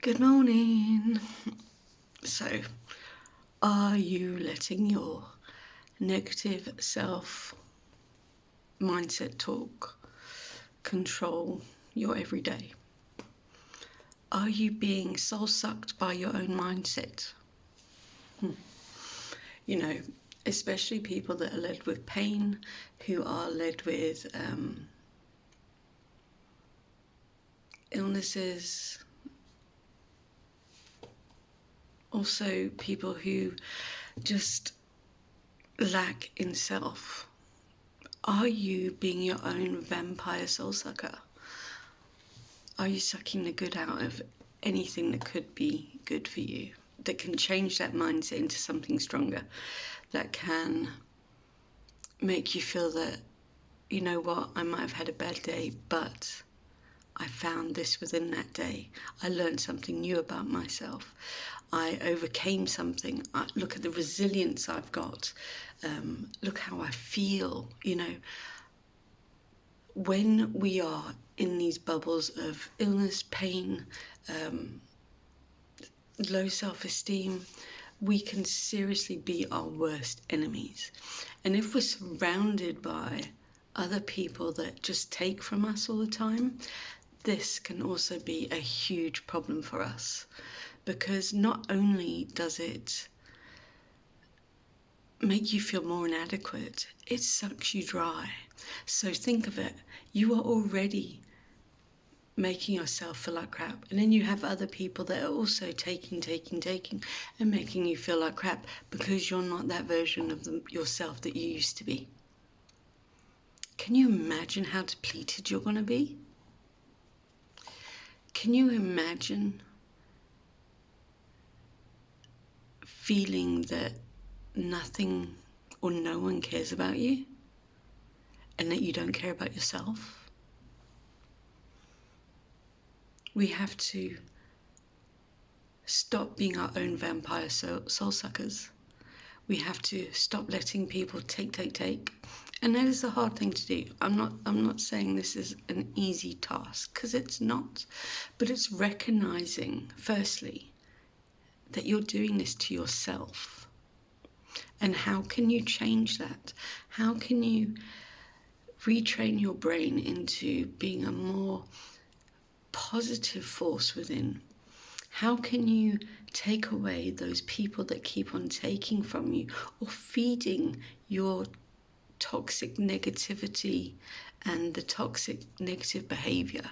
Good morning. So, are you letting your negative self mindset talk control your everyday? Are you being soul sucked by your own mindset? You know, especially people that are led with pain, who are led with illnesses. Also, people who just lack in self. Are you being your own vampire soul sucker? Are you sucking the good out of anything that could be good for you, that can change that mindset into something stronger, that can make you feel that, you know what, I might have had a bad day, but I found this within that day. I learned something new about myself. I overcame something. Look at the resilience I've got. Look how I feel. You know, when we are in these bubbles of illness, pain, low self-esteem, we can seriously be our worst enemies. And if we're surrounded by other people that just take from us all the time, this can also be a huge problem for us, because not only does it make you feel more inadequate, it sucks you dry. So think of it, you are already making yourself feel like crap, and then you have other people that are also taking and making you feel like crap because you're not that version of yourself that you used to be. Can you imagine how depleted you're going to be? Can you imagine feeling that nothing or no one cares about you and that you don't care about yourself? We have to stop being our own vampire soul suckers. We have to stop letting people take. And that is a hard thing to do. I'm not saying this is an easy task, because it's not. But it's recognizing, firstly, that you're doing this to yourself. And how can you change that? How can you retrain your brain into being a more positive force within? How can you take away those people that keep on taking from you or feeding your toxic negativity and the toxic negative behavior?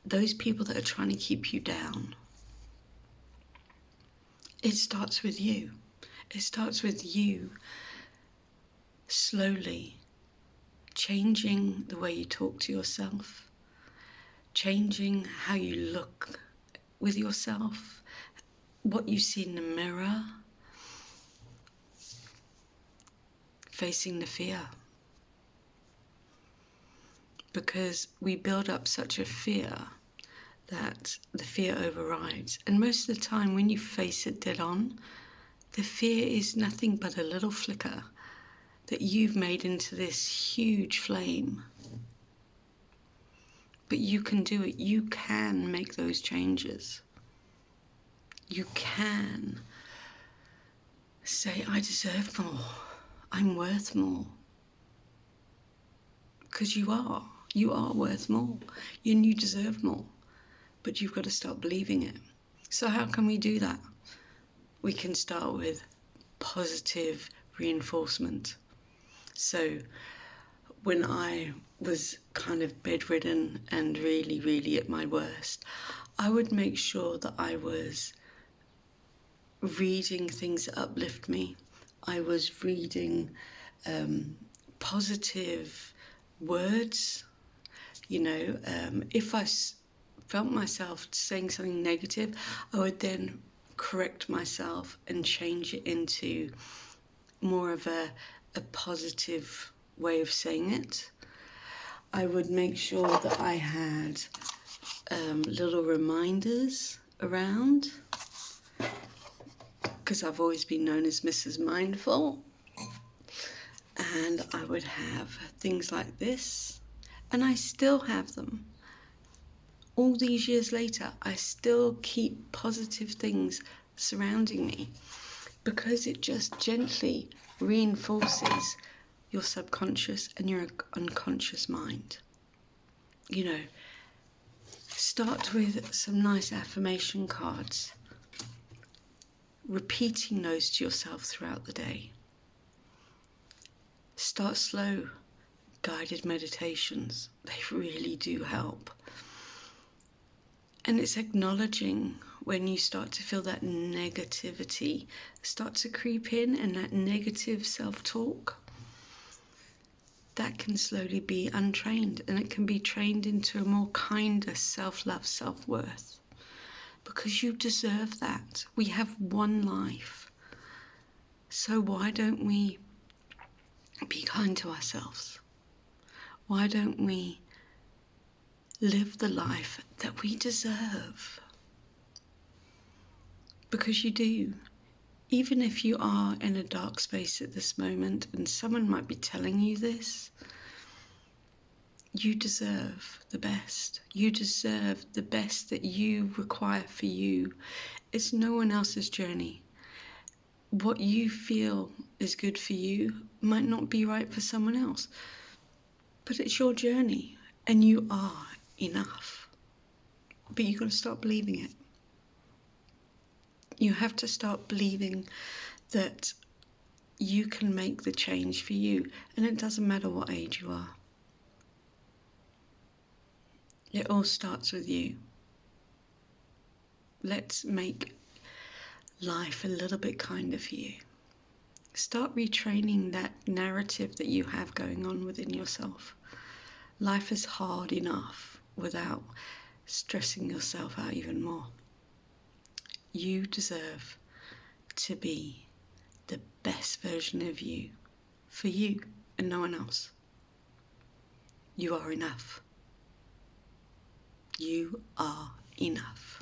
Those people that are trying to keep you down. It starts with you. It starts with you slowly changing the way you talk to yourself, changing how you look with yourself, what you see in the mirror, facing the fear. Because we build up such a fear that the fear overrides. And most of the time when you face it dead on, the fear is nothing but a little flicker that you've made into this huge flame. But you can do it. You can make those changes. You can say, I deserve more. I'm worth more. Because you are. You are worth more. And you deserve more. But you've got to start believing it. So how can we do that? We can start with positive reinforcement. So when I was kind of bedridden and really at my worst, I would make sure that I was reading things that uplift me. I was reading positive words. You know, if I felt myself saying something negative, I would then correct myself and change it into more of a positive way of saying it. I would make sure that I had little reminders around, because I've always been known as Mrs. Mindful, and I would have things like this, and I still have them. all these years later, I still keep positive things surrounding me because it just gently reinforces your subconscious and your unconscious mind. You know, start with some nice affirmation cards, repeating those to yourself throughout the day. Start slow, guided meditations. They really do help. And it's acknowledging when you start to feel that negativity start to creep in, and that negative self-talk, that can slowly be untrained, and it can be trained into a more kinder self-love, self-worth, because you deserve that. We have one life. So why don't we be kind to ourselves? Why don't we live the life that we deserve? Because you do. Even if you are in a dark space at this moment and someone might be telling you this, you deserve the best. You deserve the best that you require for you. It's no one else's journey. What you feel is good for you might not be right for someone else, but it's your journey and you are enough. But you've got to start believing it. You have to start believing that you can make the change for you, and it doesn't matter what age you are. It all starts with you. Let's make life a little bit kinder for you. Start retraining that narrative that you have going on within yourself. Life is hard enough without stressing yourself out even more. You deserve to be the best version of you, for you and no one else. You are enough. You are enough.